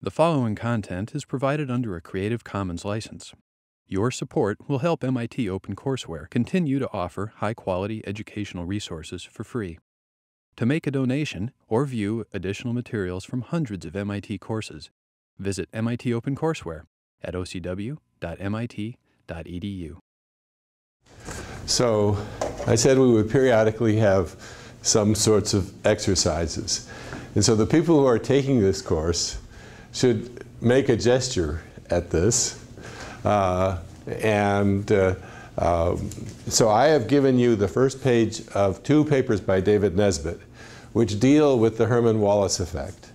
The following content is provided under a Creative Commons license. Your support will help MIT OpenCourseware continue to offer high-quality educational resources for free. To make a donation or view additional materials from hundreds of MIT courses, visit MIT OpenCourseware at ocw.mit.edu. So I said we would periodically have some sorts of exercises. And so the people who are taking this course should make a gesture at this. So I have given you the first page of two papers by David Nesbitt, which deal with the Herman-Wallace effect.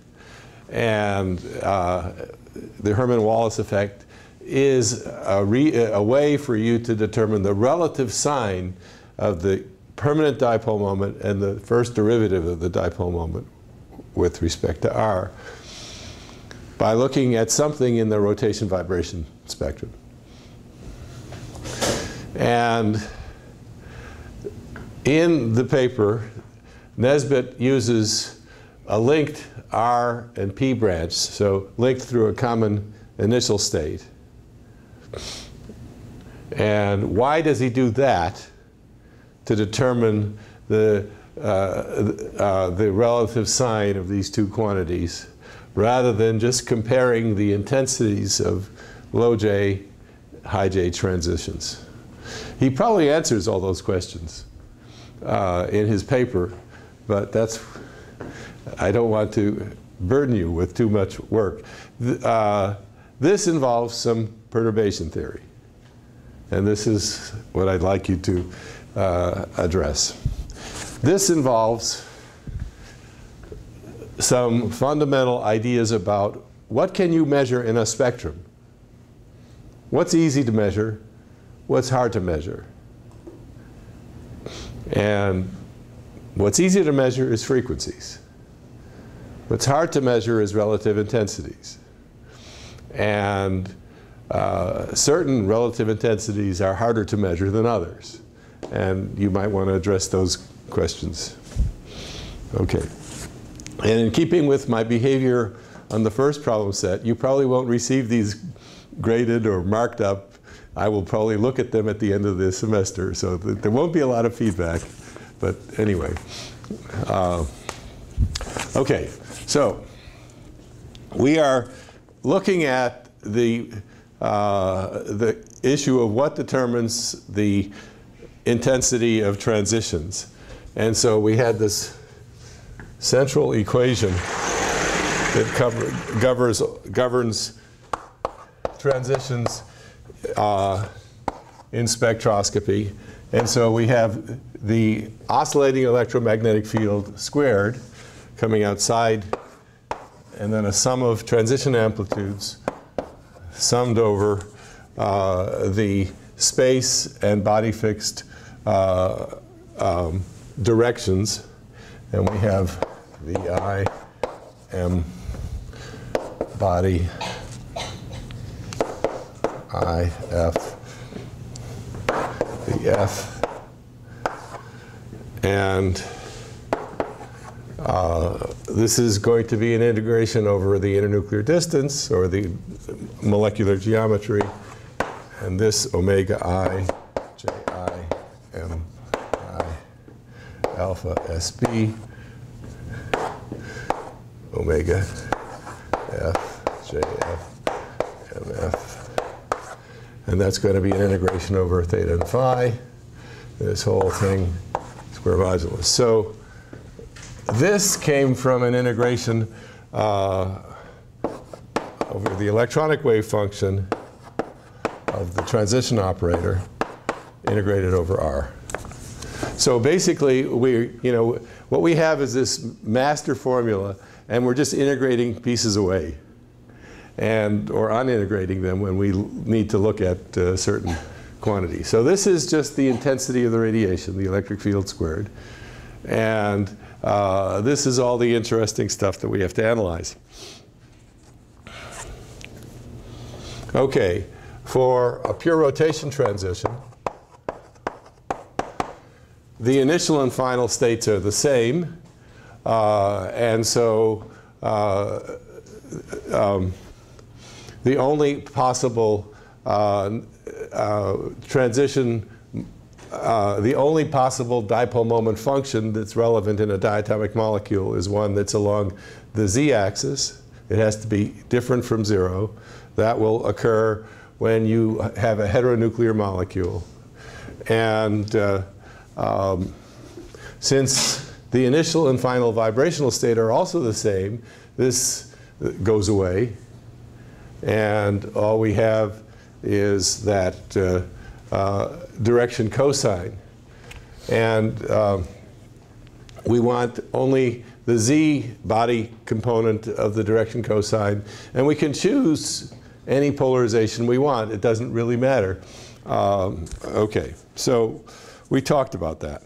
And the Herman-Wallace effect is a way for you to determine the relative sign of the permanent dipole moment and the first derivative of the dipole moment with respect to R by looking at something in the rotation-vibration spectrum. And in the paper, Nesbitt uses a linked R and P branch, so linked through a common initial state. And why does he do that? To determine the relative sign of these two quantities, rather than just comparing the intensities of low J, high J transitions. He probably answers all those questions in his paper, but I don't want to burden you with too much work. This involves some perturbation theory, and this is what I'd like you to address. This involves some fundamental ideas about what can you measure in a spectrum. What's easy to measure? What's hard to measure? And what's easy to measure is frequencies. What's hard to measure is relative intensities. And certain relative intensities are harder to measure than others. And you might want to address those questions. Okay. And in keeping with my behavior on the first problem set, you probably won't receive these graded or marked up. I will probably look at them at the end of the semester, so there won't be a lot of feedback. But anyway. Okay, so we are looking at the issue of what determines the intensity of transitions. And so we had this central equation that governs transitions in spectroscopy. And so we have the oscillating electromagnetic field squared coming outside, and then a sum of transition amplitudes summed over the space and body fixed directions. And we have VI, M, body, I, F, the F. And this is going to be an integration over the internuclear distance, or the molecular geometry. And this omega I, J I, M I, alpha SB, omega F, JF, MF. And that's going to be an integration over theta and phi. This whole thing, square modulus. So this came from an integration over the electronic wave function of the transition operator integrated over R. So basically, what we have is this master formula, and we're just integrating pieces away, or unintegrating them when we need to look at certain quantities. So this is just the intensity of the radiation, the electric field squared. And this is all the interesting stuff that we have to analyze. Okay, for a pure rotation transition, the initial and final states are the same. And so the only possible transition, the only possible dipole moment function that's relevant in a diatomic molecule is one that's along the z-axis. It has to be different from 0. That will occur when you have a heteronuclear molecule. And since the initial and final vibrational state are also the same, this goes away. And all we have is that direction cosine. And we want only the z body component of the direction cosine. And we can choose any polarization we want. It doesn't really matter. OK, so we talked about that.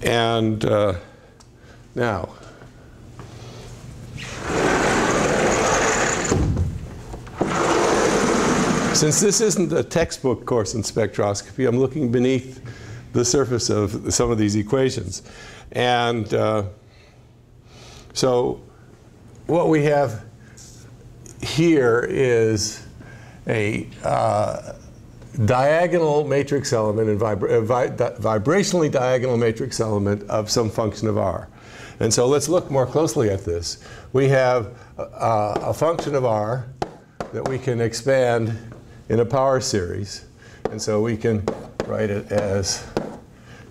And now, since this isn't a textbook course in spectroscopy, I'm looking beneath the surface of some of these equations. And so what we have here is a diagonal matrix element, and vibrationally diagonal matrix element of some function of R. And so let's look more closely at this. We have a function of R that we can expand in a power series. And so we can write it as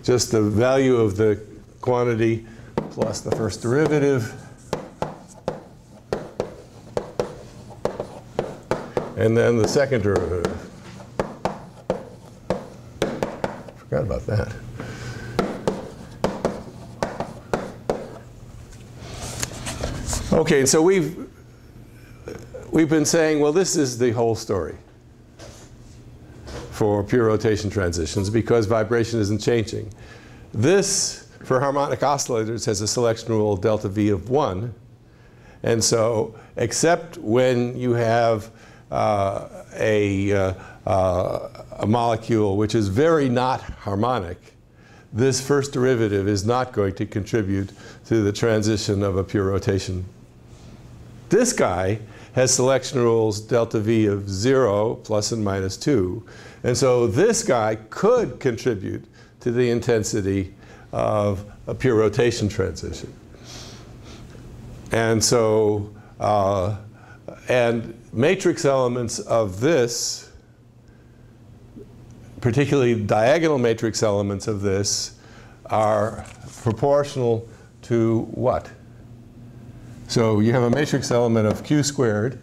just the value of the quantity plus the first derivative. And then the second derivative. Forgot about that. Okay, so we've been saying, well, this is the whole story for pure rotation transitions because vibration isn't changing. This, for harmonic oscillators, has a selection rule delta V of 1. And so, except when you have a molecule which is very not harmonic, this first derivative is not going to contribute to the transition of a pure rotation. This guy has selection rules delta V of 0, plus and minus 2. And so this guy could contribute to the intensity of a pure rotation transition. And so, and matrix elements of this, particularly diagonal matrix elements of this, are proportional to what? So you have a matrix element of q squared.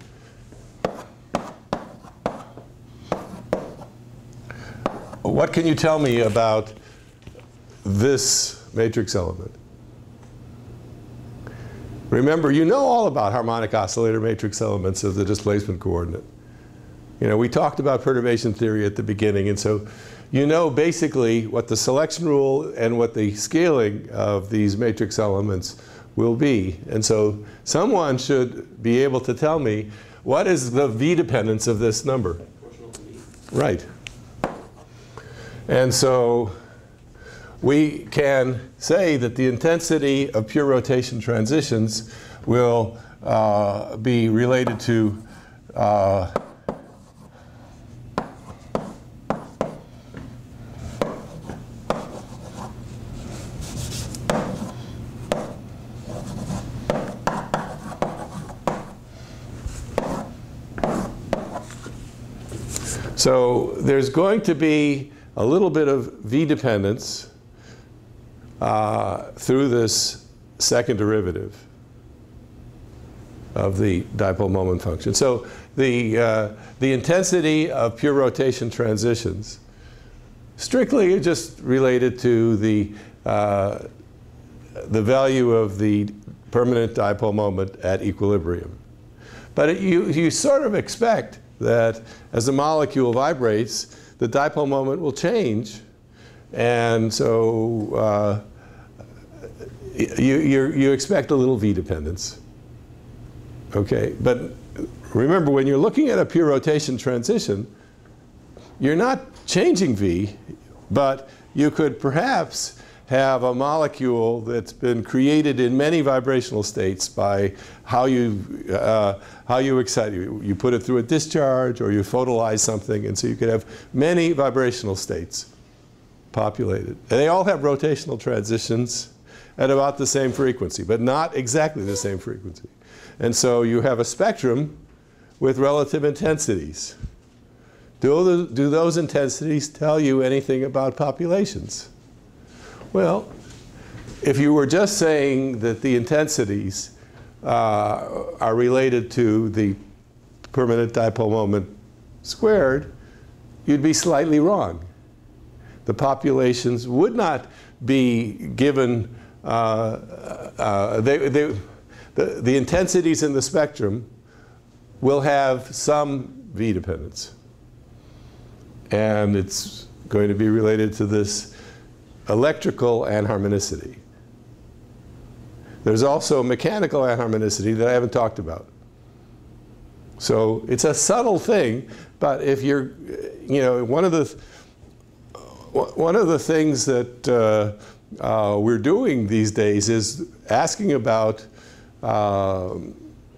What can you tell me about this matrix element? Remember, you know all about harmonic oscillator matrix elements of the displacement coordinate. You know, we talked about perturbation theory at the beginning, and so you know basically what the selection rule and what the scaling of these matrix elements will be. And so someone should be able to tell me what is the V dependence of this number. Right. And so we can say that the intensity of pure rotation transitions will be related to so there's going to be a little bit of V dependence through this second derivative of the dipole moment function. So the intensity of pure rotation transitions strictly just related to the value of the permanent dipole moment at equilibrium. But you sort of expect that as the molecule vibrates, the dipole moment will change. And so you expect a little V dependence. Okay, but remember, when you're looking at a pure rotation transition, you're not changing V, but you could perhaps have a molecule that's been created in many vibrational states by how you excite it. You put it through a discharge or you photolyze something, and so you could have many vibrational states populated. And they all have rotational transitions at about the same frequency, but not exactly the same frequency. And so you have a spectrum with relative intensities. Do those intensities tell you anything about populations? Well, if you were just saying that the intensities are related to the per-minute dipole moment squared, you'd be slightly wrong. The populations would not be given, the intensities in the spectrum will have some V dependence. And it's going to be related to this electrical anharmonicity. There's also mechanical anharmonicity that I haven't talked about. So it's a subtle thing, but if you're, one of the things that we're doing these days is asking about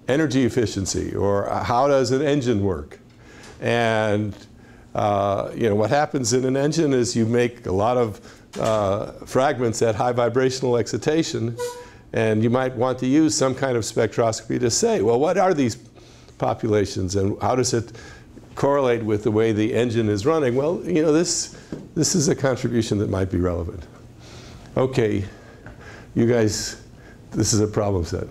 energy efficiency, or how does an engine work? And what happens in an engine is you make a lot of fragments at high vibrational excitation, and you might want to use some kind of spectroscopy to say, well, what are these populations and how does it correlate with the way the engine is running? Well, this is a contribution that might be relevant. Okay, you guys, this is a problem set.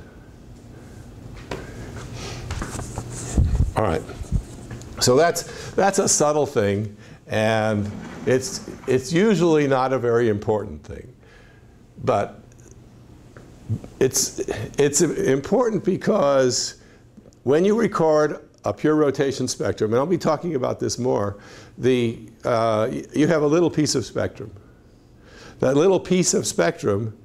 All right. So that's a subtle thing, and it's usually not a very important thing, but it's important because when you record a pure rotation spectrum, and I'll be talking about this more, you have a little piece of spectrum. That little piece of spectrum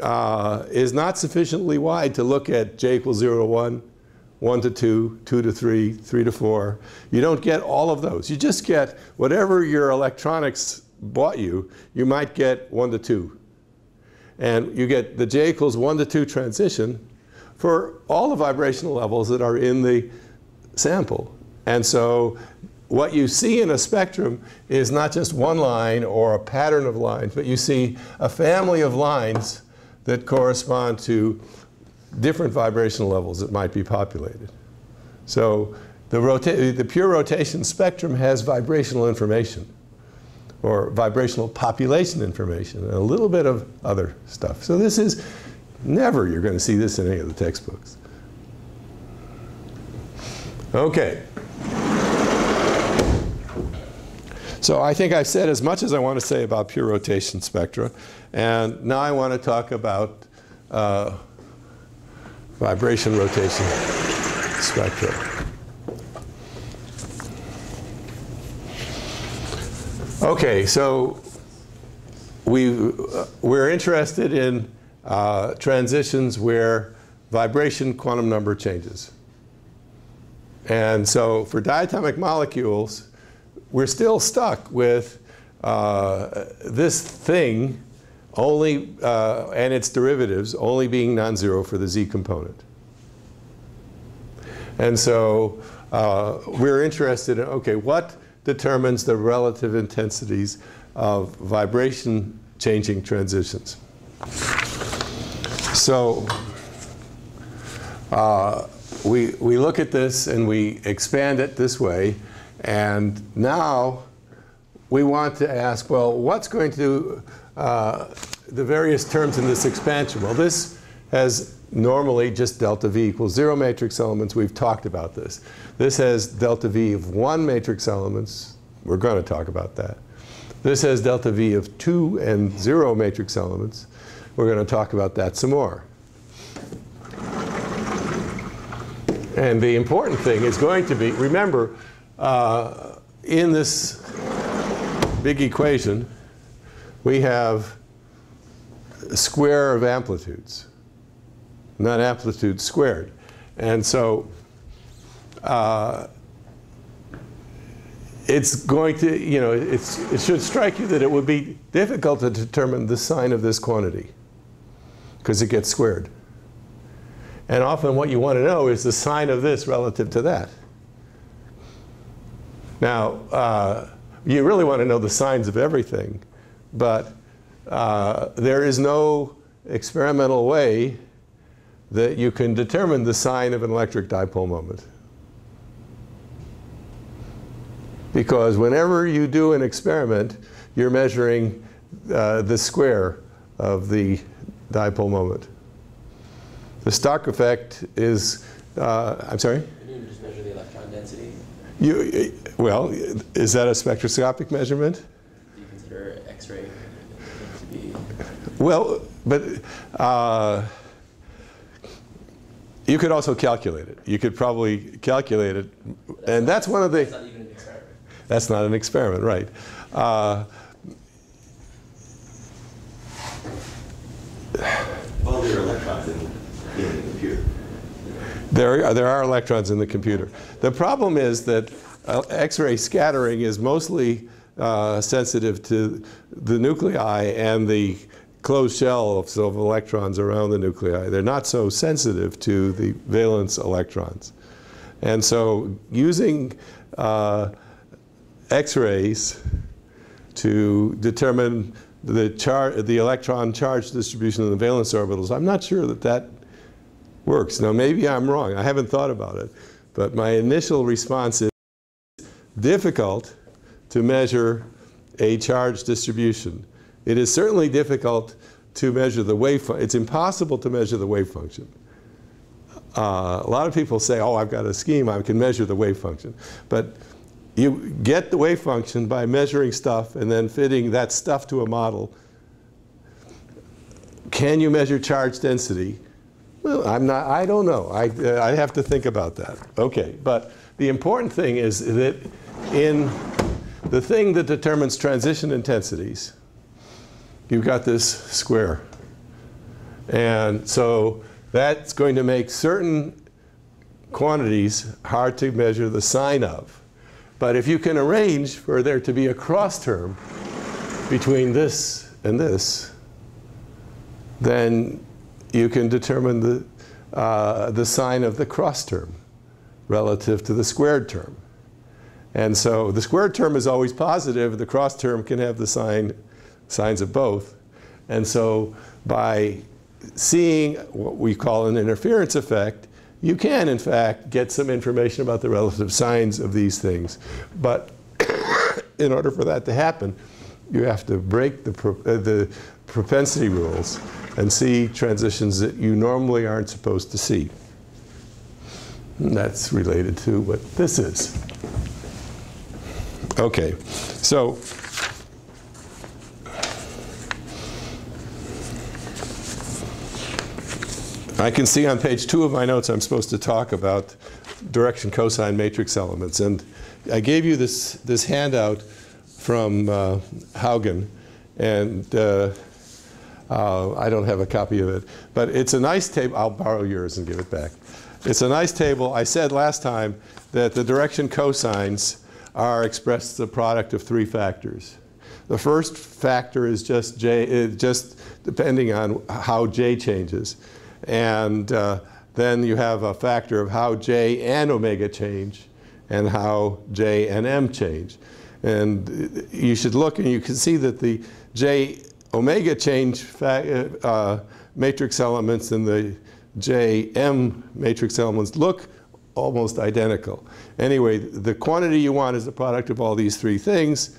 is not sufficiently wide to look at j equals 0 to 1. 1 to 2, 2 to 3, 3 to 4. You don't get all of those. You just get whatever your electronics bought you, you might get 1 to 2. And you get the j equals 1 to 2 transition for all the vibrational levels that are in the sample. And so what you see in a spectrum is not just one line or a pattern of lines, but you see a family of lines that correspond to different vibrational levels that might be populated. So the pure rotation spectrum has vibrational information, or vibrational population information, and a little bit of other stuff. So this is never you're going to see this in any of the textbooks. Okay. So I think I've said as much as I want to say about pure rotation spectra, and now I want to talk about vibration rotation spectra. Okay, so we're interested in transitions where vibration quantum number changes. And so for diatomic molecules, we're still stuck with this thing only, and its derivatives only being non-zero for the z component. And so we're interested in, okay, what determines the relative intensities of vibration changing transitions? So we look at this and we expand it this way, and now we want to ask, well, what's going to the various terms in this expansion? Well, this has normally just delta V equals 0 matrix elements. We've talked about this. This has delta V of 1 matrix elements. We're going to talk about that. This has delta V of 2 and 0 matrix elements. We're going to talk about that some more. And the important thing is going to be, remember, in this big equation, we have a square of amplitudes, not amplitude squared. And so it's going to, you know, it should strike you that it would be difficult to determine the sign of this quantity because it gets squared. And often what you want to know is the sign of this relative to that. Now, you really want to know the signs of everything, but there is no experimental way that you can determine the sign of an electric dipole moment. Because whenever you do an experiment, you're measuring the square of the dipole moment. The Stark effect is, I'm sorry? You just measure the electron density. Well, is that a spectroscopic measurement? Do you consider X-ray to be? Well, but you could also calculate it. You could probably calculate it, and that's one of the. That's not even an experiment. That's not an experiment, right? Well, there are electrons in the computer. There are electrons in the computer. The problem is that X-ray scattering is mostly sensitive to the nuclei and the closed shells of electrons around the nuclei. They're not so sensitive to the valence electrons. And so using X-rays to determine the electron charge distribution in the valence orbitals, I'm not sure that that works. Now, maybe I'm wrong. I haven't thought about it. But my initial response is difficult to measure a charge distribution. It is certainly difficult to measure the wave function. It's impossible to measure the wave function. A lot of people say, oh, I've got a scheme, I can measure the wave function. But you get the wave function by measuring stuff and then fitting that stuff to a model. Can you measure charge density? Well, I don't know. I have to think about that. Okay, but the important thing is that in the thing that determines transition intensities, you've got this square. And so that's going to make certain quantities hard to measure the sign of. But if you can arrange for there to be a cross term between this and this, then you can determine the sign of the cross term relative to the squared term. And so the squared term is always positive. The cross term can have the signs of both. And so by seeing what we call an interference effect, you can, in fact, get some information about the relative signs of these things. But in order for that to happen, you have to break the propensity rules and see transitions that you normally aren't supposed to see. And that's related to what this is. Okay, so I can see on page 2 of my notes I'm supposed to talk about direction cosine matrix elements. And I gave you this handout from Haugen, and I don't have a copy of it. But it's a nice table. I'll borrow yours and give it back. It's a nice table. I said last time that the direction cosines are expressed as the product of 3 factors. The first factor is just J, just depending on how J changes. And then you have a factor of how J and omega change and how J and M change. And you should look and you can see that the J omega change matrix elements and the J-M matrix elements look almost identical. Anyway, the quantity you want is the product of all these 3 things.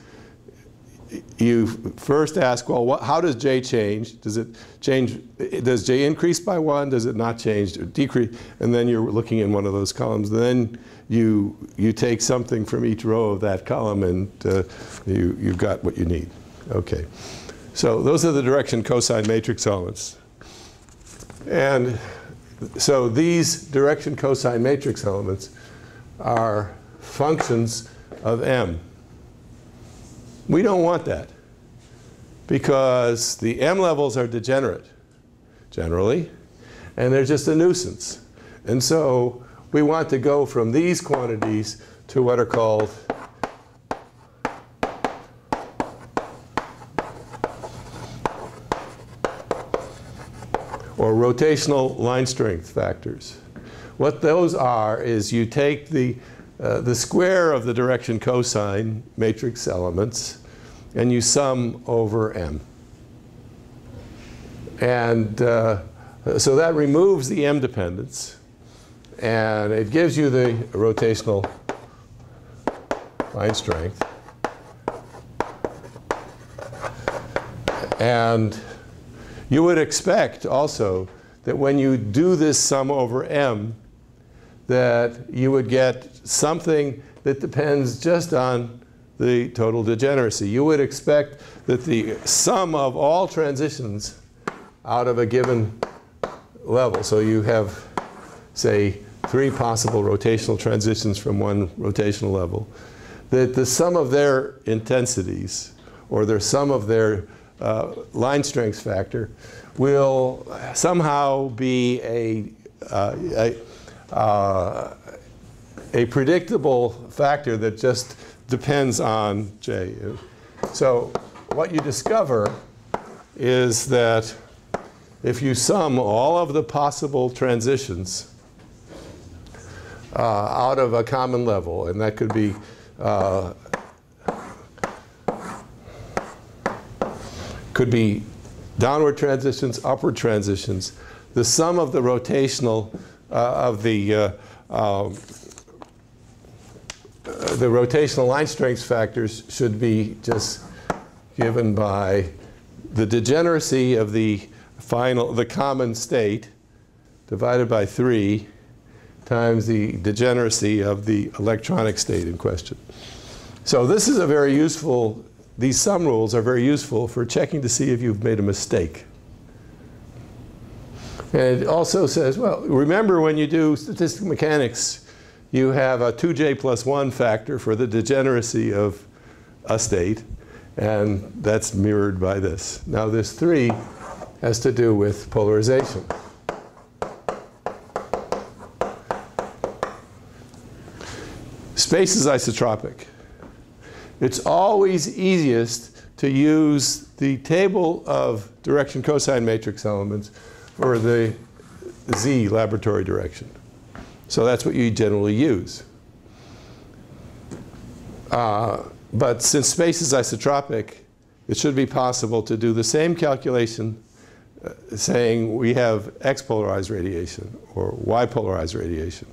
You first ask, well, how does J change? Does it change? Does J increase by 1? Does it not change or decrease? And then you're looking in one of those columns. Then you take something from each row of that column, and you've got what you need. Okay. So those are the direction cosine matrix elements. And so these direction cosine matrix elements are functions of M. We don't want that because the M levels are degenerate, generally, and they're just a nuisance. And so we want to go from these quantities to what are called or rotational line strength factors. What those are is you take the square of the direction cosine matrix elements and you sum over m. And so that removes the m dependence, and it gives you the rotational line strength. And you would expect also that when you do this sum over m, that you would get something that depends just on the total degeneracy. You would expect that the sum of all transitions out of a given level, so you have, say, 3 possible rotational transitions from one rotational level, that the sum of their intensities, or their sum of their line strength factor, will somehow be a predictable factor that just depends on J. So what you discover is that if you sum all of the possible transitions out of a common level, and that could be downward transitions, upward transitions, the sum of the rotational the rotational line strength factors should be just given by the degeneracy of the common state divided by 3 times the degeneracy of the electronic state in question. So this is a very useful, these sum rules are very useful for checking to see if you've made a mistake. And it also says, well, remember when you do statistical mechanics, you have a 2j plus 1 factor for the degeneracy of a state, and that's mirrored by this. Now this 3 has to do with polarization. Space is isotropic. It's always easiest to use the table of direction cosine matrix elements for the z laboratory direction. So that's what you generally use. But since space is isotropic, it should be possible to do the same calculation saying we have x polarized radiation or y polarized radiation.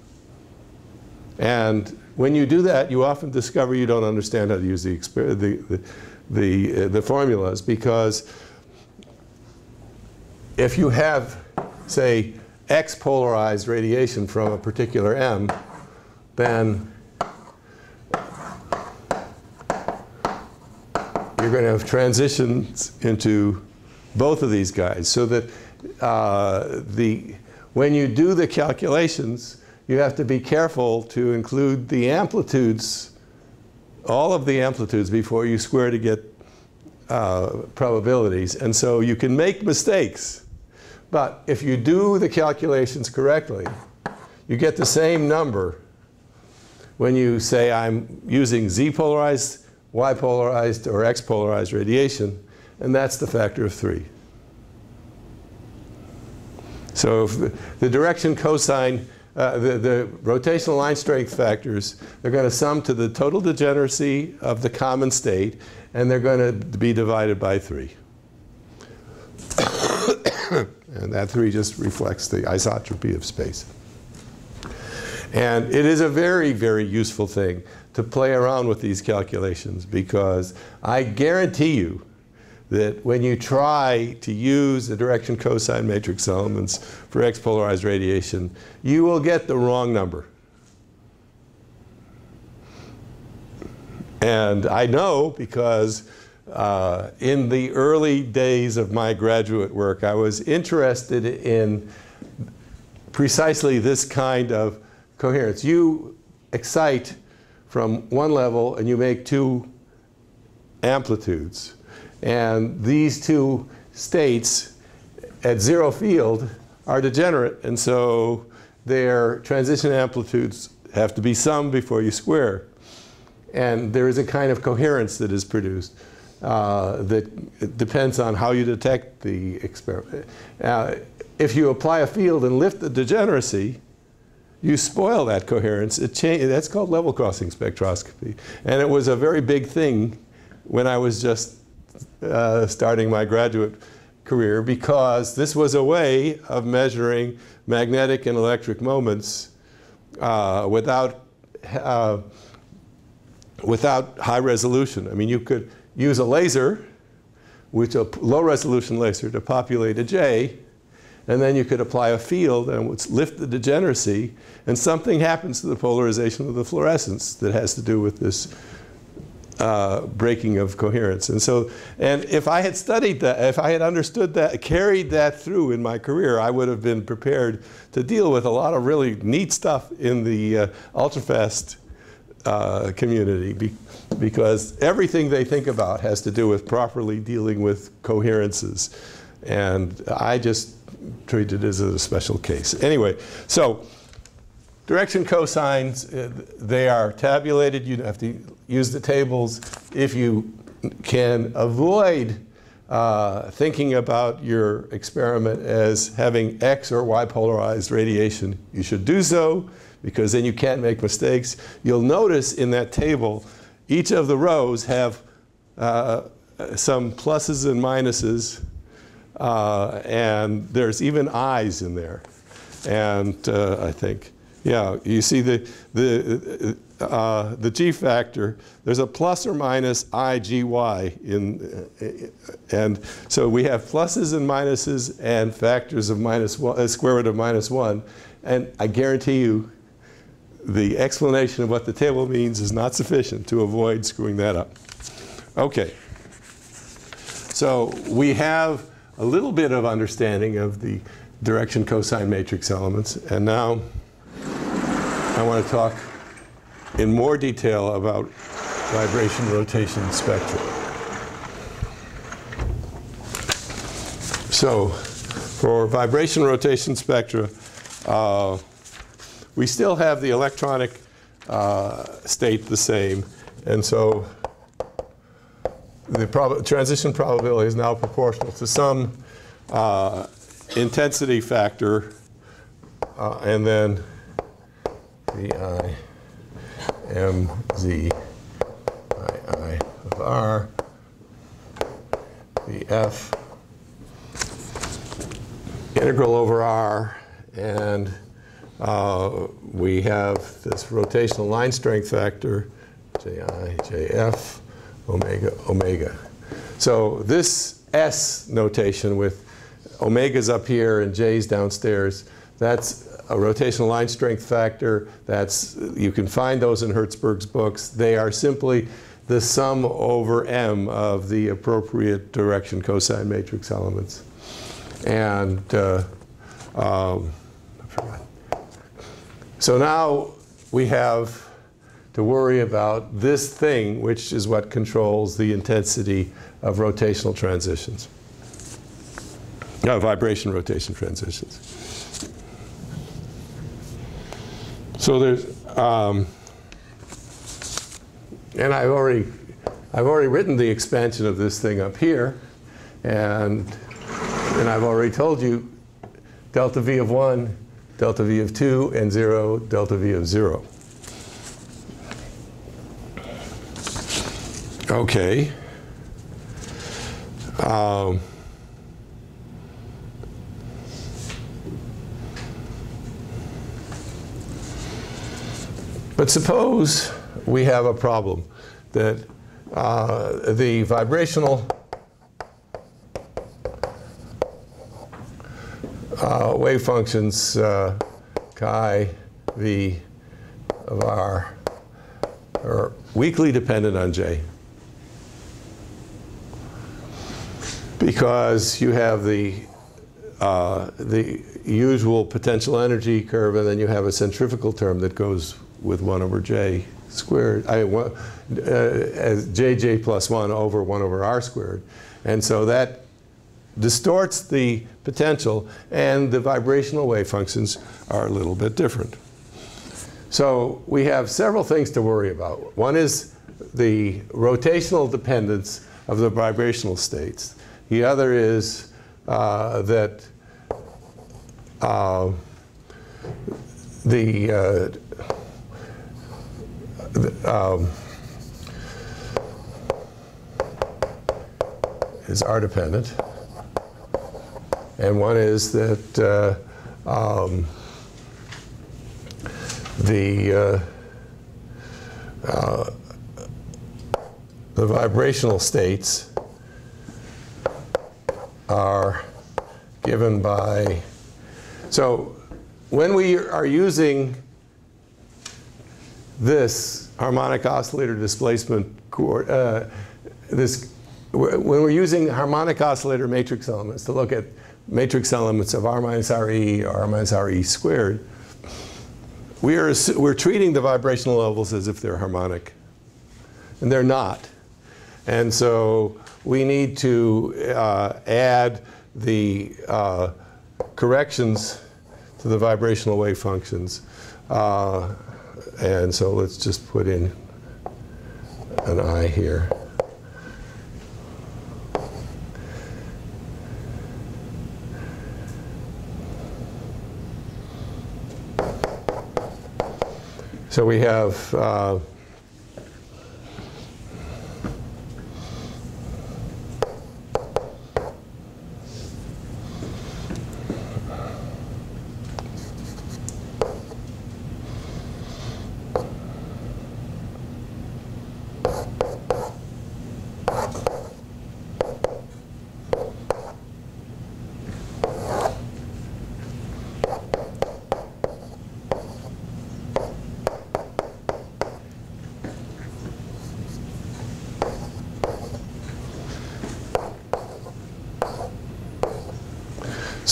And when you do that, you often discover you don't understand how to use the formulas, because if you have, say, x polarized radiation from a particular m, then you're going to have transitions into both of these guys, so that when you do the calculations, you have to be careful to include the amplitudes, all of the amplitudes, before you square to get probabilities. And so you can make mistakes. But if you do the calculations correctly, you get the same number when you say I'm using z-polarized, y-polarized, or x-polarized radiation, and that's the factor of 3. So if the direction cosine, the rotational line strength factors, they're going to sum to the total degeneracy of the common state, and they're going to be divided by 3. And that 3 just reflects the isotropy of space. And it is a very, very useful thing to play around with these calculations, because I guarantee you that when you try to use the direction cosine matrix elements for x-polarized radiation, you will get the wrong number. And I know because in the early days of my graduate work, I was interested in precisely this kind of coherence. You excite from one level and you make 2 amplitudes. And these 2 states at 0 field are degenerate, and so their transition amplitudes have to be summed before you square. And there is a kind of coherence that is produced that depends on how you detect the experiment. if you apply a field and lift the degeneracy, you spoil that coherence. That's called level crossing spectroscopy. And it was a very big thing when I was just starting my graduate career, because this was a way of measuring magnetic and electric moments without high resolution. I mean, you could use a laser, which a low resolution laser, to populate a J, and then you could apply a field and would lift the degeneracy, and something happens to the polarization of the fluorescence that has to do with this breaking of coherence. And if I had studied that, if I had understood that, carried that through in my career, I would have been prepared to deal with a lot of really neat stuff in the ultrafast community, because everything they think about has to do with properly dealing with coherences. And I just treat it as a special case. Anyway, so direction cosines, they are tabulated. You have to use the tables. If you can avoid thinking about your experiment as having X or Y polarized radiation, you should do so, because then you can't make mistakes. You'll notice in that table, each of the rows have some pluses and minuses, and there's even I's in there. And I think, yeah, you see the G factor, there's a plus or minus IGY and so we have pluses and minuses and factors of square root of -1. And I guarantee you, the explanation of what the table means is not sufficient to avoid screwing that up. Okay. So we have a little bit of understanding of the direction cosine matrix elements, and now I want to talk in more detail about vibration rotation spectra. So for vibration rotation spectra, we still have the electronic state the same, and so the transition probability is now proportional to some intensity factor, and then VI MZ II of R, VF integral over R, and we have this rotational line strength factor, JI, JF, omega, omega. So this S notation with omegas up here and J's downstairs, that's a rotational line strength factor. You can find those in Hertzberg's books. They are simply the sum over M of the appropriate direction cosine matrix elements. And so now we have to worry about this thing, which is what controls the intensity of rotational transitions. Vibration rotation transitions. So there's, and I've already written the expansion of this thing up here, and I've already told you delta V of 1, delta V of 2, and 0, delta V of 0. Okay. But suppose we have a problem that the vibrational wave functions chi V of R are weakly dependent on J, because you have the usual potential energy curve, and then you have a centrifugal term that goes with 1 over J squared, as JJ plus 1 over 1 over R squared. And so that distorts the potential, and the vibrational wave functions are a little bit different. So we have several things to worry about. One is the rotational dependence of the vibrational states. The other is that is R-dependent, and one is that the vibrational states are given by, so when we are using this harmonic oscillator displacement, when we're using harmonic oscillator matrix elements to look at matrix elements of R minus RE or R minus RE squared, we're treating the vibrational levels as if they're harmonic. And they're not. And so we need to add the corrections to the vibrational wave functions. And so let's just put in an I here. So we have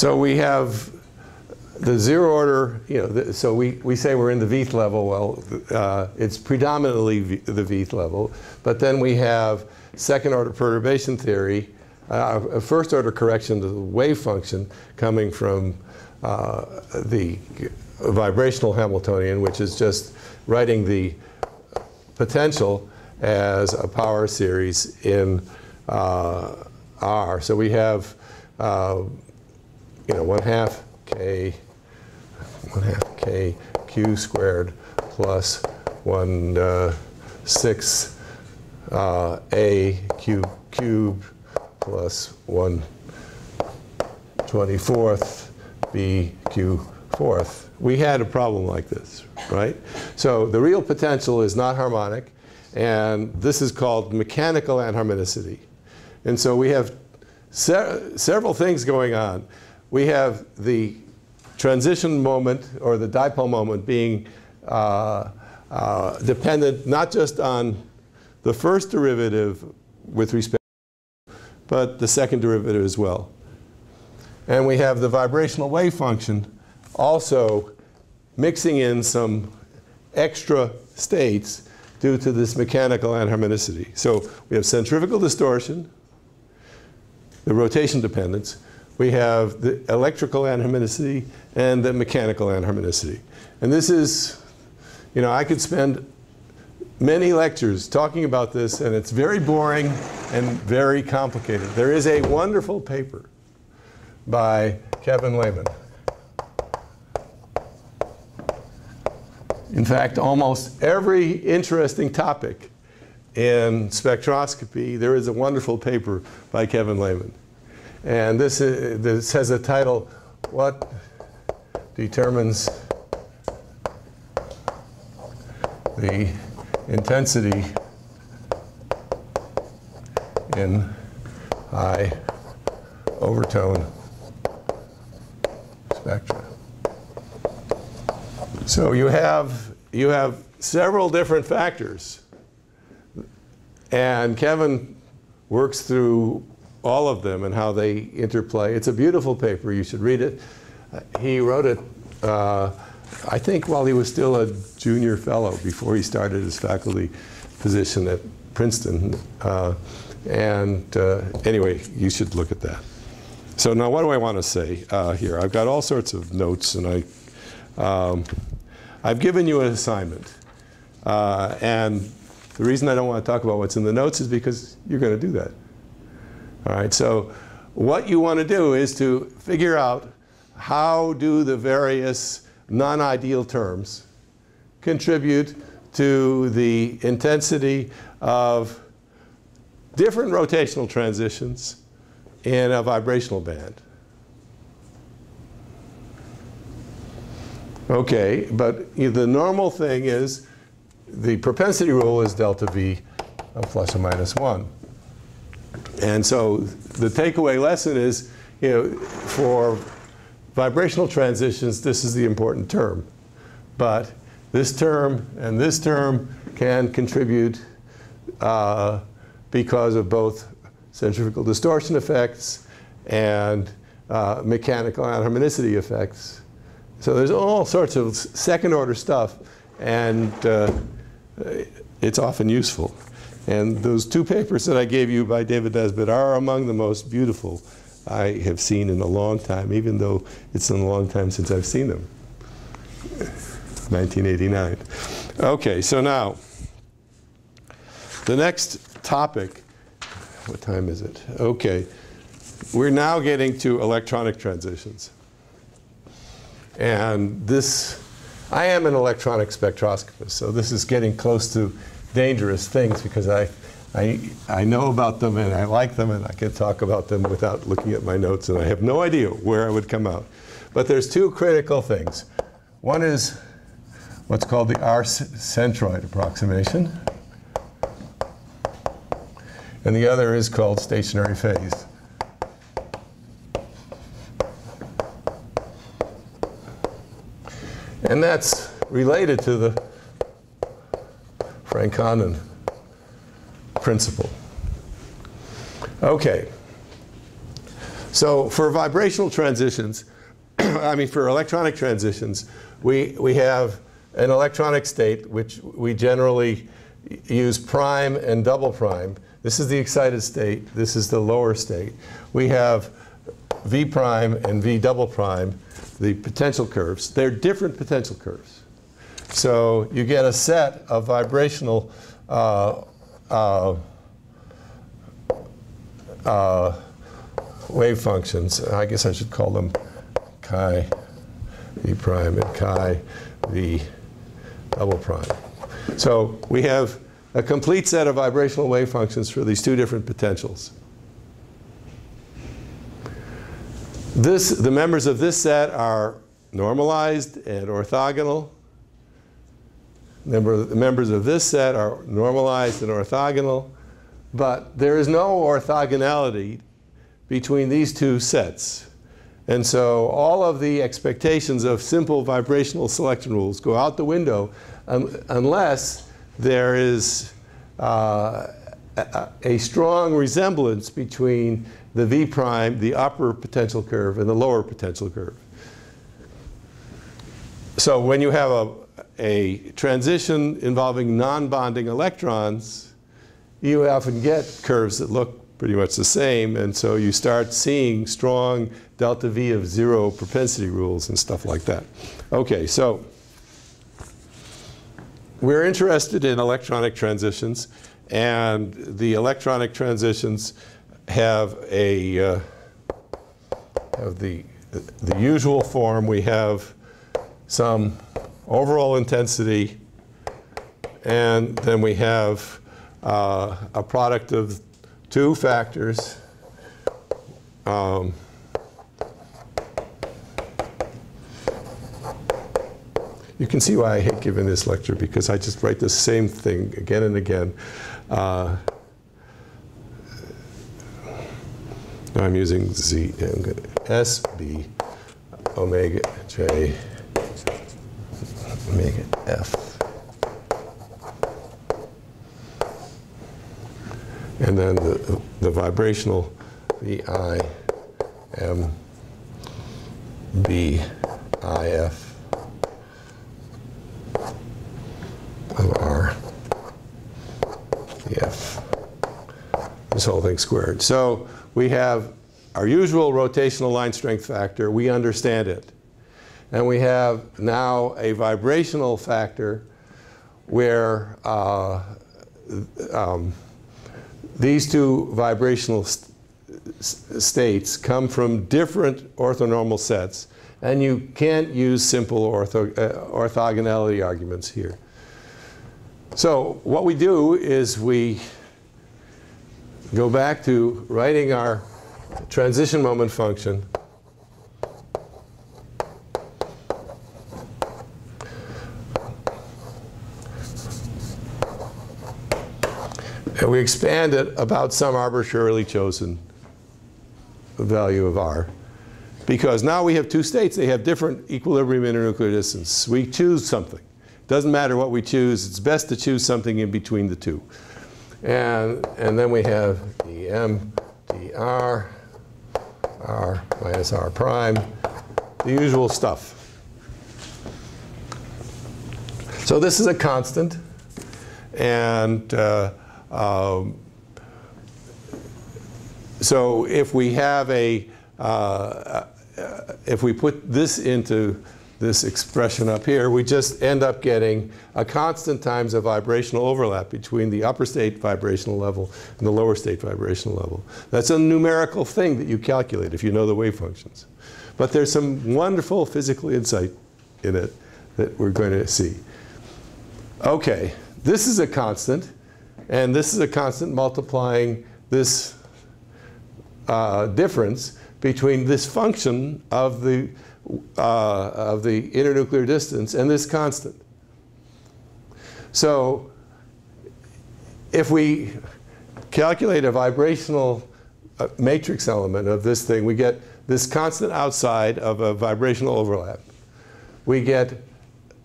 so we have the zero order, so we say we're in the Vth level. Well, it's predominantly the Vth level. But then we have second order perturbation theory, a first order correction to the wave function coming from the vibrational Hamiltonian, which is just writing the potential as a power series in R. So we have 1/2 k q squared plus 1/6 a cubed plus 1/24 b q fourth. We had a problem like this, right? So the real potential is not harmonic, and this is called mechanical anharmonicity. And so we have several things going on. We have the transition moment, or the dipole moment, being dependent not just on the first derivative with respect, but the second derivative as well. And we have the vibrational wave function also mixing in some extra states due to this mechanical anharmonicity. So we have centrifugal distortion, the rotation dependence. We have the electrical anharmonicity and the mechanical anharmonicity. And this is, I could spend many lectures talking about this, and it's very boring and very complicated. There is a wonderful paper by Kevin Lehman. In fact, almost every interesting topic in spectroscopy, there is a wonderful paper by Kevin Lehman. And this has a title, What Determines the Intensity in High Overtone Spectra? So you have several different factors. And Kevin works through all of them and how they interplay. It's a beautiful paper. You should read it. He wrote it, I think, while he was still a junior fellow, before he started his faculty position at Princeton. Anyway, you should look at that. So now what do I want to say here? I've got all sorts of notes, and I've given you an assignment. And the reason I don't want to talk about what's in the notes is because you're going to do that. All right, so what you want to do is to figure out how do the various non-ideal terms contribute to the intensity of different rotational transitions in a vibrational band. Okay, but the normal thing is the propensity rule is delta V of plus or minus 1. And so the takeaway lesson is, for vibrational transitions, this is the important term. But this term and this term can contribute because of both centrifugal distortion effects and mechanical anharmonicity effects. So there's all sorts of second-order stuff, and it's often useful. And those two papers that I gave you by David Nesbitt are among the most beautiful I have seen in a long time, even though it's been a long time since I've seen them. 1989. Okay, so now, the next topic, what time is it? Okay, we're now getting to electronic transitions. And this, I am an electronic spectroscopist, so this is getting close to dangerous things because I know about them and I like them and I can talk about them without looking at my notes, and I have no idea where I would come out. But there's two critical things. One is what's called the R-centroid approximation, and the other is called stationary phase. And that's related to the Frank-Condon principle. Okay. So for vibrational transitions, I mean for electronic transitions, we have an electronic state which we generally use prime and double prime. This is the excited state. This is the lower state. We have V prime and V double prime, the potential curves. They're different potential curves. So you get a set of vibrational wave functions. I guess I should call them chi V prime and chi V double prime. So we have a complete set of vibrational wave functions for these two different potentials. The members of this set are normalized and orthogonal. The members of this set are normalized and orthogonal. But there is no orthogonality between these two sets. And so all of the expectations of simple vibrational selection rules go out the window unless there is a strong resemblance between the V prime, the upper potential curve, and the lower potential curve. So when you have a transition involving non-bonding electrons, you often get curves that look pretty much the same, and so you start seeing strong delta V of 0 propensity rules and stuff like that. Okay, so we're interested in electronic transitions, and the electronic transitions have the usual form. We have some overall intensity, and then we have a product of two factors. You can see why I hate giving this lecture, because I just write the same thing again and again. Now I'm using Z. I'm going to SB omega J omega F. And then the vibrational VI M B I F of R the F. This whole thing squared. So we have our usual rotational line strength factor. We understand it. And we have now a vibrational factor where these two vibrational states come from different orthonormal sets. And you can't use simple orthogonality arguments here. So what we do is we go back to writing our transition moment function and we expand it about some arbitrarily chosen value of r. Because now we have two states. They have different equilibrium internuclear distance. We choose something. Doesn't matter what we choose. It's best to choose something in between the two. And then we have dm dr, r minus r prime, the usual stuff. So this is a constant. And so if we have if we put this into this expression up here, we just end up getting a constant times a vibrational overlap between the upper state vibrational level and the lower state vibrational level. That's a numerical thing that you calculate if you know the wave functions. But there's some wonderful physical insight in it that we're going to see. Okay, this is a constant, and this is a constant multiplying this difference between this function of the internuclear distance and this constant. So if we calculate a vibrational matrix element of this thing, we get this constant outside of a vibrational overlap. We get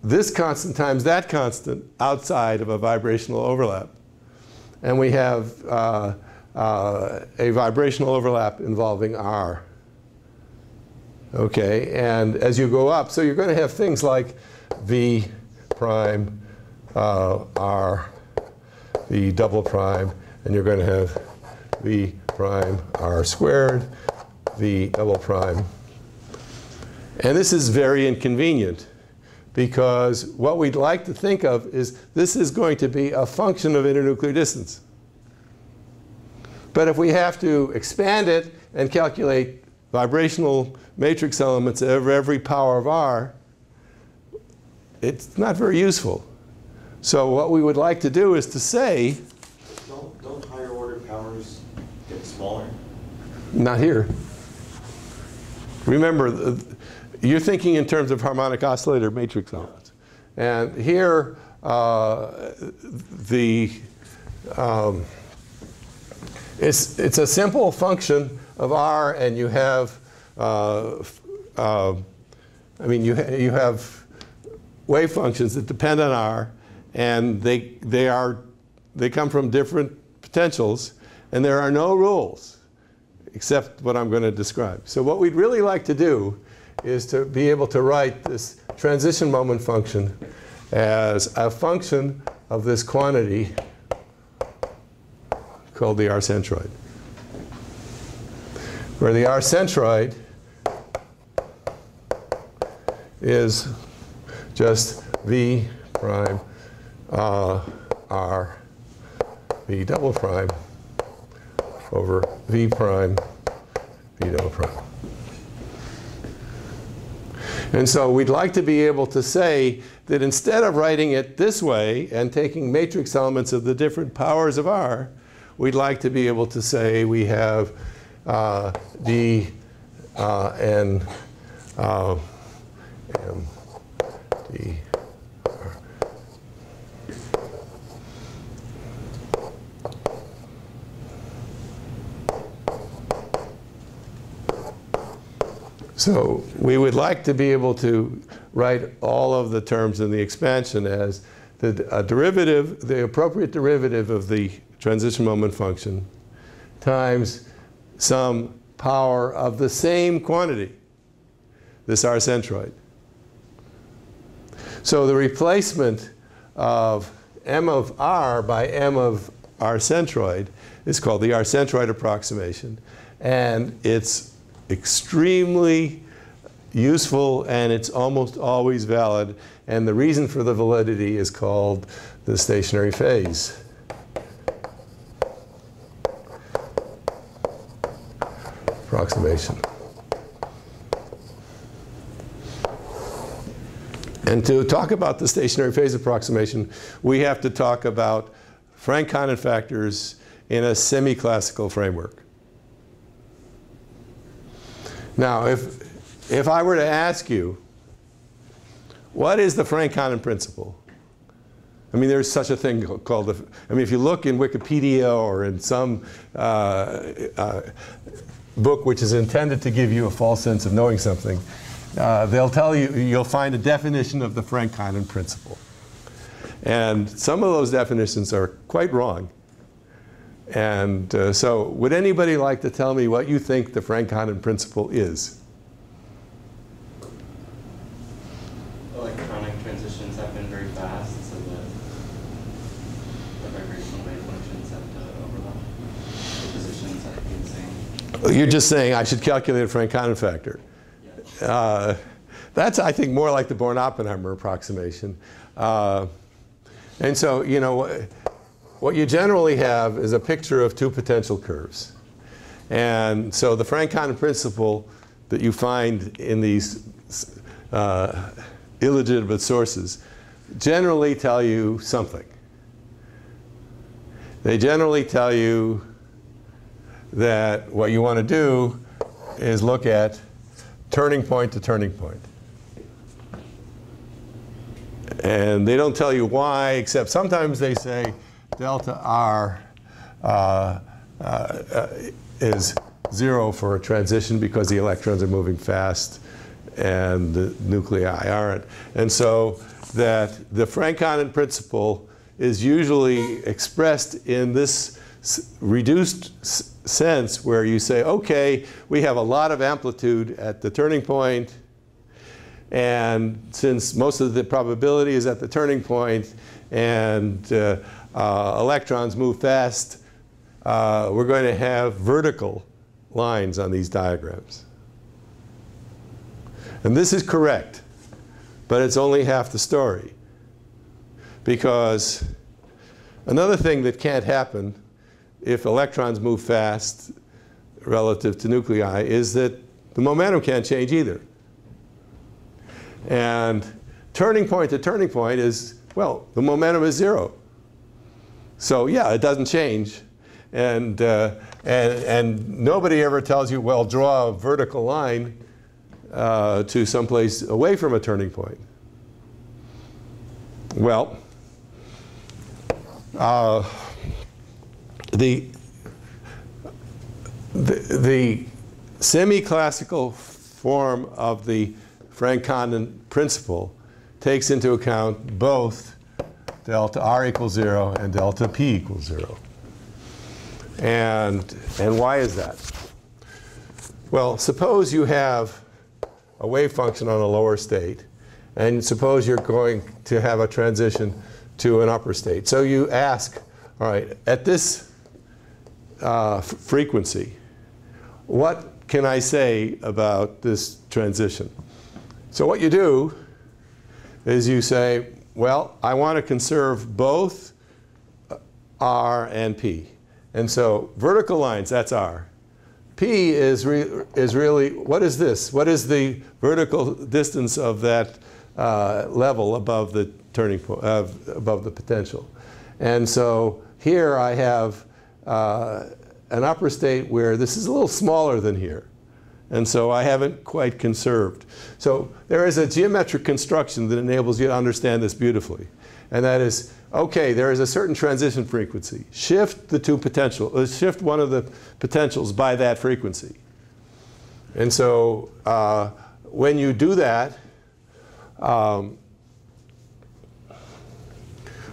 this constant times that constant outside of a vibrational overlap. And we have a vibrational overlap involving r. Okay, and as you go up, so you're going to have things like v prime r, v double prime, and you're going to have v prime r squared, v double prime. And this is very inconvenient, because what we'd like to think of is this is going to be a function of internuclear distance. But if we have to expand it and calculate vibrational matrix elements of every power of r, it's not very useful. So what we would like to do is to say, Don't higher order powers get smaller? not here. Remember, you're thinking in terms of harmonic oscillator matrix elements. And here, it's a simple function of r, and you have, you have wave functions that depend on r, and they come from different potentials, and there are no rules except what I'm going to describe. So what we'd really like to do is to be able to write this transition moment function as a function of this quantity called the r centroid, where the r centroid is just v prime r v double prime over v prime v double prime. And so we'd like to be able to say that instead of writing it this way and taking matrix elements of the different powers of r, we'd like to be able to say we have d n m d r. So we would like to be able to write all of the terms in the expansion as the appropriate derivative of the transition moment function times some power of the same quantity, this r centroid. So the replacement of m of r by m of r centroid is called the r centroid approximation, and it's extremely useful, and it's almost always valid, and the reason for the validity is called the stationary phase. Approximation. And to talk about the stationary phase approximation, we have to talk about Frank-Condon factors in a semi-classical framework. Now, if I were to ask you, what is the Frank-Condon principle? I mean, there's such a thing called I mean, if you look in Wikipedia or in some book which is intended to give you a false sense of knowing something, they'll tell you, you'll find a definition of the Frank-Condon principle. And some of those definitions are quite wrong. And so would anybody like to tell me what you think the Frank-Condon principle is? Electronic transitions happen very fast, so the vibrational wave functions have to overlap. The positions have to be the same. You're just saying I should calculate a Frank-Condon factor. Yeah. That's, I think, more like the Born-Oppenheimer approximation. And so, you know, what you generally have is a picture of two potential curves. And so the Frank-Condon principle that you find in these illegitimate sources generally tell you something. They generally tell you that what you want to do is look at turning point to turning point. And they don't tell you why, except sometimes they say delta R is 0 for a transition because the electrons are moving fast and the nuclei aren't. And so that the Frank-Condon principle is usually expressed in this reduced sense where you say, okay, we have a lot of amplitude at the turning point, and since most of the probability is at the turning point and electrons move fast, we're going to have vertical lines on these diagrams. And this is correct, but it's only half the story. Because another thing that can't happen if electrons move fast relative to nuclei is that the momentum can't change either. And turning point to turning point is, well, the momentum is 0. So yeah, it doesn't change. And nobody ever tells you, well, draw a vertical line to someplace away from a turning point. Well, the semi-classical form of the Frank-Condon principle takes into account both delta R equals 0 and delta P equals 0. And why is that? Well, suppose you have a wave function on a lower state, and suppose you're going to have a transition to an upper state. So you ask, all right, at this frequency, what can I say about this transition? So what you do is you say, well, I want to conserve both R and P. And so vertical lines, that's R. P is really, what is this? What is the vertical distance of that level above the turning point, above the potential? And so here I have an upper state where this is a little smaller than here. And so I haven't quite conserved. So there is a geometric construction that enables you to understand this beautifully. And that is, okay, there is a certain transition frequency. Shift the two potentials, shift one of the potentials by that frequency. And so when you do that,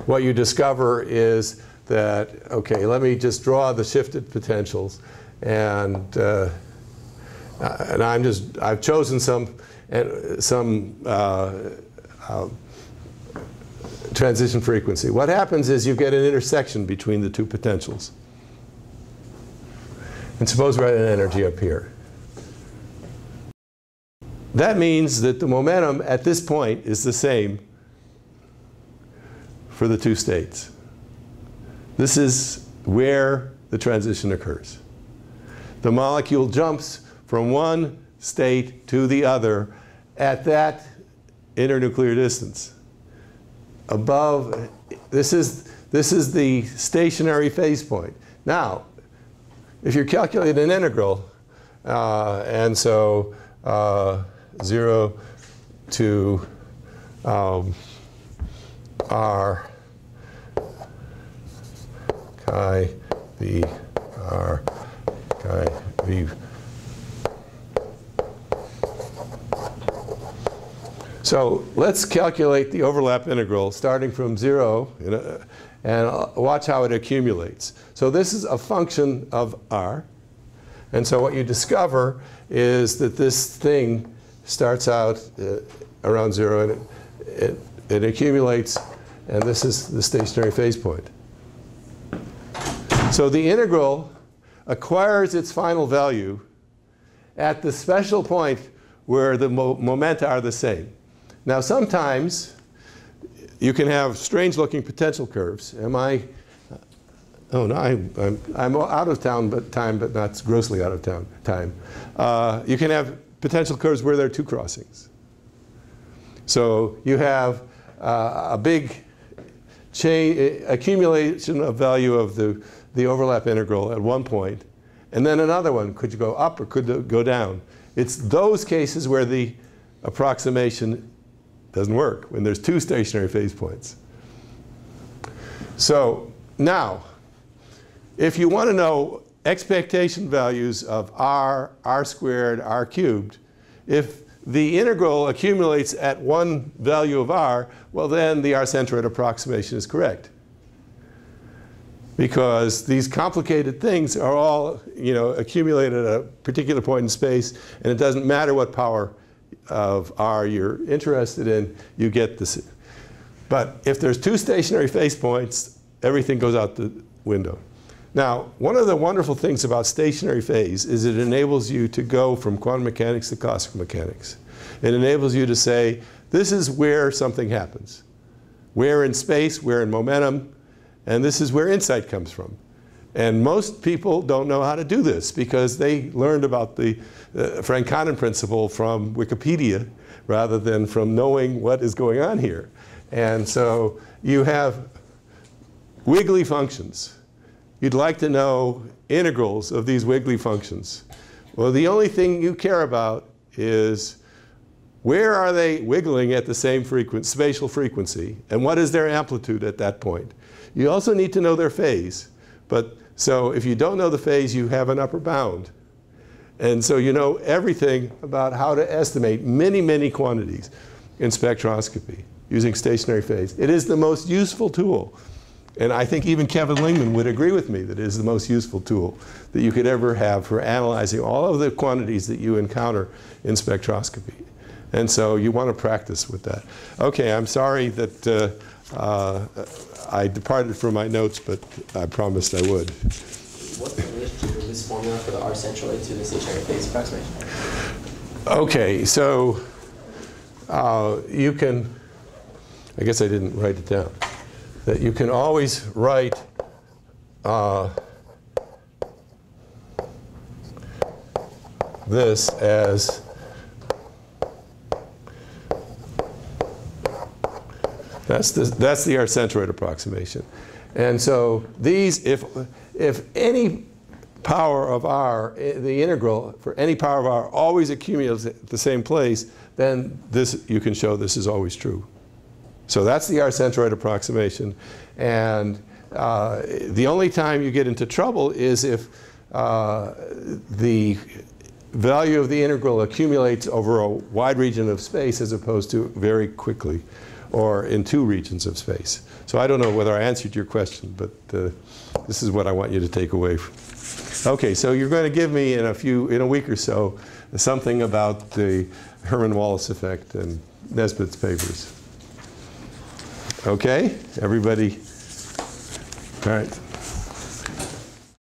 what you discover is that, okay, let me just draw the shifted potentials, and I've chosen some transition frequency. What happens is you get an intersection between the two potentials. And suppose we're at an energy up here. That means that the momentum at this point is the same for the two states. This is where the transition occurs. The molecule jumps from one state to the other at that internuclear distance. Above, this is the stationary phase point. Now, if you calculate an integral, and so 0 to r chi v r chi v. So let's calculate the overlap integral starting from 0 and watch how it accumulates. So this is a function of r. And so what you discover is that this thing starts out around 0 and it accumulates, and this is the stationary phase point. So the integral acquires its final value at the special point where the momenta are the same. Now time you can have strange looking potential curves. Oh no, I'm out of time, but not grossly out of time. You can have potential curves where there are two crossings. So you have a big accumulation of value of the overlap integral at one point, and then another one. Could you go up or could it go down? It's those cases where the approximation doesn't work, when there's two stationary phase points. So now, if you want to know expectation values of r, r squared, r cubed, if the integral accumulates at one value of r, well then the r-centroid approximation is correct. Because these complicated things are all accumulated at a particular point in space, and it doesn't matter what power of r you're interested in, you get this. But if there's two stationary phase points, everything goes out the window. Now, one of the wonderful things about stationary phase is it enables you to go from quantum mechanics to classical mechanics. It enables you to say, this is where something happens. Where in space, where in momentum, and this is where insight comes from. And most people don't know how to do this because they learned about the Frank-Condon principle from Wikipedia rather than from knowing what is going on here. And so you have wiggly functions. You'd like to know integrals of these wiggly functions. Well, the only thing you care about is where are they wiggling at the same spatial frequency, and what is their amplitude at that point. You also need to know their phase. So if you don't know the phase, you have an upper bound. And so you know everything about how to estimate many, many quantities in spectroscopy using stationary phase. It is the most useful tool. And I think even Kevin Lingman would agree with me that it is the most useful tool that you could ever have for analyzing all of the quantities that you encounter in spectroscopy. And so you want to practice with that. OK, I'm sorry that I departed from my notes, but I promised I would. What's the relationship of this formula for the r-centroid to the stationary phase approximation? OK, so you can, I guess I didn't write it down, that you can always write this as that's the r-centroid approximation. And so these, if any power of r, the integral for any power of r always accumulates at the same place, then this, you can show this is always true. So that's the r-centroid approximation. And the only time you get into trouble is if the value of the integral accumulates over a wide region of space as opposed to very quickly, or in two regions of space. So I don't know whether I answered your question, but this is what I want you to take away. OK, so you're going to give me in a week or so something about the Herman Wallace effect and Nesbitt's papers. OK, everybody. All right.